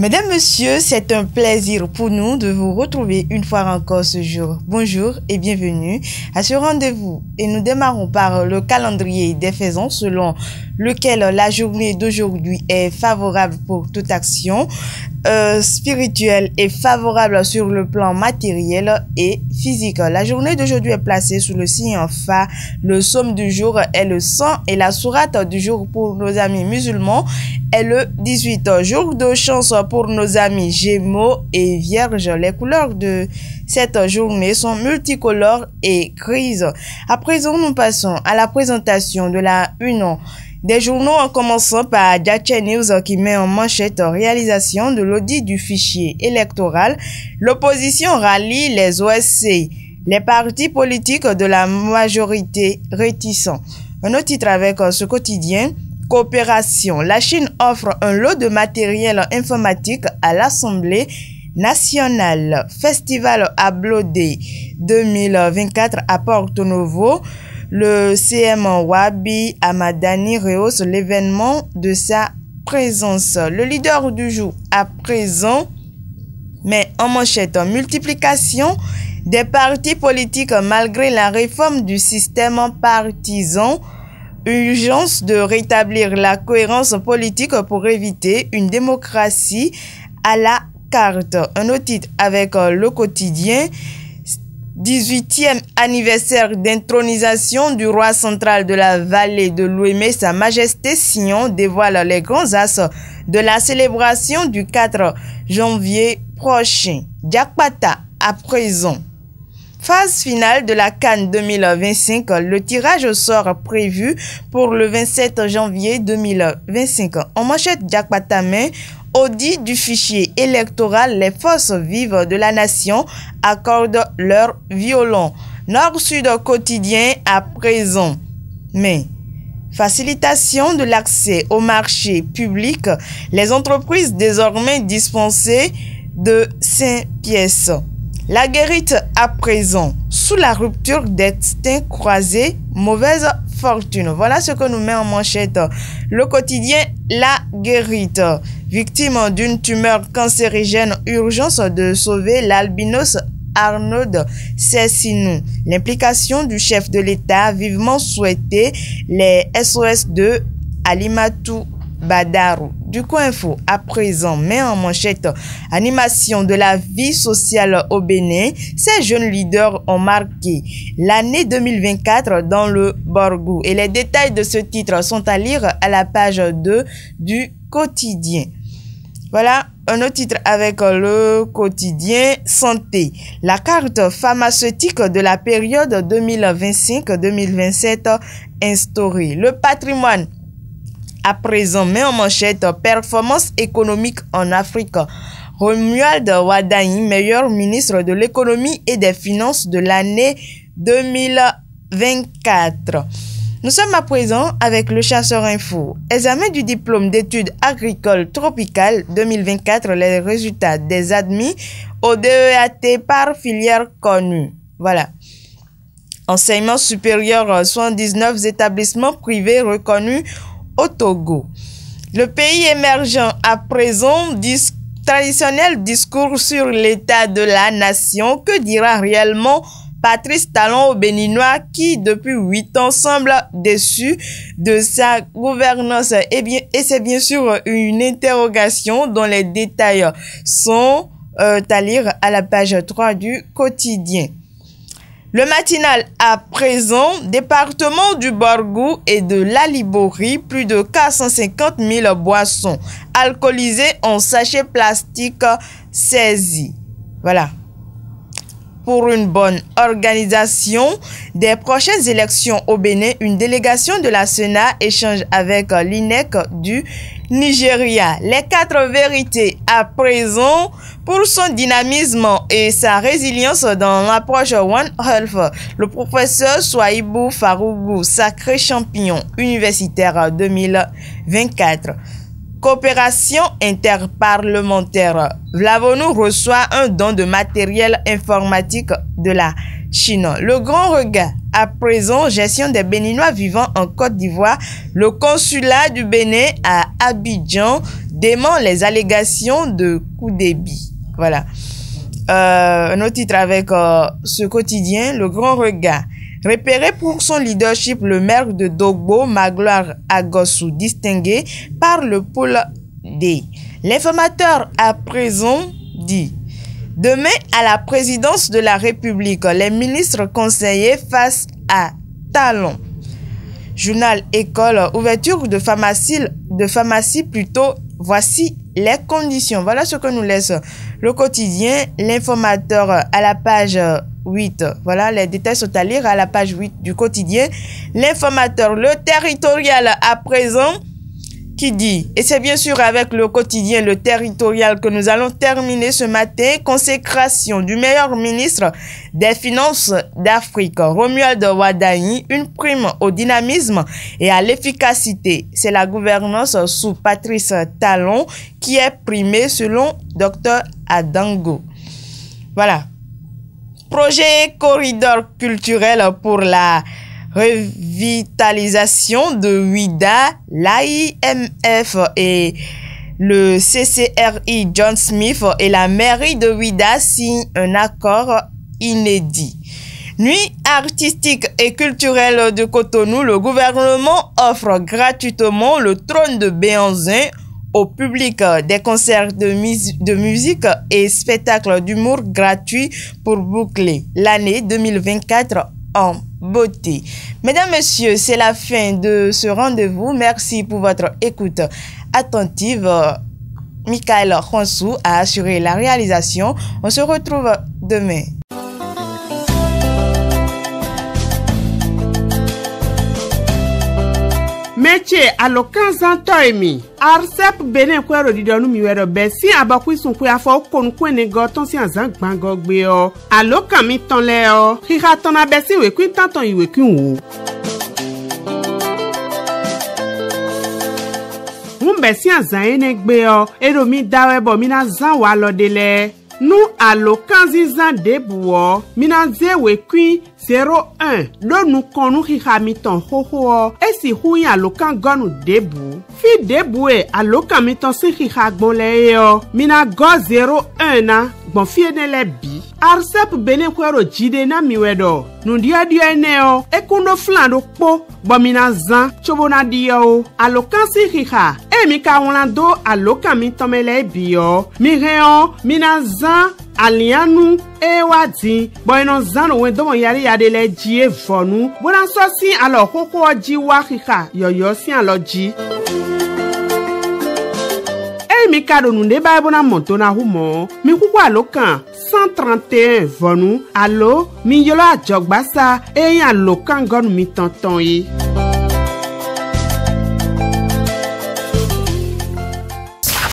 Mesdames, Messieurs, c'est un plaisir pour nous de vous retrouver une fois encore ce jour. Bonjour et bienvenue à ce rendez-vous. Et nous démarrons par le calendrier des faisans selon lequel la journée d'aujourd'hui est favorable pour toute action spirituelle et favorable sur le plan matériel et physique. La journée d'aujourd'hui est placée sous le signe Fa. Le psaume du jour est le 100 et la sourate du jour pour nos amis musulmans est le 18. Jour de chance pour nos amis Gémeaux et Vierges. Les couleurs de cette journée sont multicolores et grises. À présent, nous passons à la présentation de la une des journaux en commençant par Djatché News qui met en manchette réalisation de l'audit du fichier électoral. L'opposition rallie les OSC. Les partis politiques de la majorité réticents. Un autre titre avec ce quotidien. Coopération. La Chine offre un lot de matériel informatique à l'Assemblée nationale. Festival Ablodé 2024 à Porto Novo. Le CM Wabi Amadani rehausse l'événement de sa présence. Le leader du jour à présent, mais en manchette, multiplication des partis politiques malgré la réforme du système partisan. Urgence de rétablir la cohérence politique pour éviter une démocratie à la carte. Un autre titre avec le quotidien. 18e anniversaire d'intronisation du roi central de la vallée de l'Ouémé, Sa Majesté Sion dévoile les grands axes de la célébration du 4 janvier prochain. Diakpata à présent. Phase finale de la CAN 2025, le tirage au sort prévu pour le 27 janvier 2025. En manchette Diakpata main, audit du fichier électoral, les forces vives de la nation accordent leur violon. Nord-Sud quotidien à présent. Mais facilitation de l'accès au marché public, les entreprises désormais dispensées de 5 pièces. La guérite à présent, sous la rupture destin croisé, mauvaise fortune. Voilà ce que nous met en manchette le quotidien La Guérite. Victime d'une tumeur cancérigène, urgence de sauver l'albinos Arnaud Cessinou. L'implication du chef de l'État vivement souhaité, les SOS de Alimatou Badarou. Du coup info à présent met en manchette animation de la vie sociale au Bénin. Ces jeunes leaders ont marqué l'année 2024 dans le Borgou. Et les détails de ce titre sont à lire à la page 2 du quotidien. Voilà un autre titre avec le quotidien Santé. La carte pharmaceutique de la période 2025-2027 instaurée. Le patrimoine à présent met en manchette performance économique en Afrique. Romuald Wadani, meilleur ministre de l'économie et des finances de l'année 2024. Nous sommes à présent avec le chasseur info. Examen du diplôme d'études agricoles tropicales 2024. Les résultats des admis au DEAT par filière connue. Voilà. Enseignement supérieur, 79 établissements privés reconnus au Togo. Le pays émergent à présent, traditionnel discours sur l'état de la nation. Que dira réellement Patrice Talon au Béninois qui depuis 8 ans semble déçu de sa gouvernance? Et c'est bien sûr une interrogation dont les détails sont à lire à la page 3 du quotidien. Le matinal à présent, département du Borgou et de l'Alibori, plus de 450 000 boissons alcoolisées en sachets plastiques saisis. Voilà. Pour une bonne organisation des prochaines élections au Bénin, une délégation de la Sénat échange avec l'INEC du Nigeria. Les 4 vérités à présent pour son dynamisme et sa résilience dans l'approche One Health. Le professeur Souaïbou Farougou, sacré champion universitaire 2024. Coopération interparlementaire. Vlavonou reçoit un don de matériel informatique de la Chine. Le grand regard à présent, gestion des Béninois vivant en Côte d'Ivoire. Le consulat du Bénin à Abidjan dément les allégations de coup débit. Voilà. Un autre titre avec ce quotidien, Le Grand Regard. Repéré pour son leadership, le maire de Dogbo, Magloire Agossou, distingué par le pôle D. L'informateur à présent dit: demain à la présidence de la République, les ministres conseillers face à Talon. Journal École, ouverture de pharmacie plutôt, voici les conditions. Voilà ce que nous laisse le quotidien, l'informateur à la page 8. Voilà, les détails sont à lire à la page 8 du quotidien. L'informateur, le territorial à présent, qui dit, et c'est bien sûr avec le quotidien, le territorial, que nous allons terminer ce matin, consécration du meilleur ministre des Finances d'Afrique, Romuald Wardani, une prime au dynamisme et à l'efficacité. C'est la gouvernance sous Patrice Talon qui est primée selon Dr Adango. Voilà. Projet corridor culturel pour la revitalisation de Ouida, l'AIMF et le CCRI John Smith et la mairie de Ouida signent un accord inédit. Nuit artistique et culturelle de Cotonou, le gouvernement offre gratuitement le trône de Béhanzin au public, des concerts de musique et spectacles d'humour gratuits pour boucler l'année 2024 en beauté. Mesdames, Messieurs, c'est la fin de ce rendez-vous. Merci pour votre écoute attentive. Michael Khonsou a assuré la réalisation. On se retrouve demain. Métier à l'occasion toimi. Arsep benen kwero di donu miwero besi abakwi sun kwe afo kon kwene goton si azan gbango gbe o. Alokan mi ton le o. Kika ton abesi we kwi tanton iwe kwi wo. Besi azan ene gbe o. Ero mi dawe bo mina zan wa lodele. Nou alokan zizan debu o. Mina zewe kwi 01. Lo nou konu kika mi ton ho ho o. Esi huyi alokan gonu debu. Fi debu e alokan mi ton si kika gbon le e o. Mina go 01 na. Bon fie ne le bi. Arsep benen kwero jide na miwedo. Nou dia ene o. Ekundo flan do po. Bon mina zan. Chobo na dia o. Alokan si kika. E mi ka wlando alokan mi tomele bi o. Mi reon. Mina zan. Alianu e wadi. Bon non zan ou do yari yade le ji e vonu. Bon so si alo koko ji wa kika. Yo si alo ji. Mi kado nou ne baye bona monto na humo. Mi kuku alokan 131 vonu. Alo, mi yolo a jogbasa e yan alokan gonu mi tonton yi.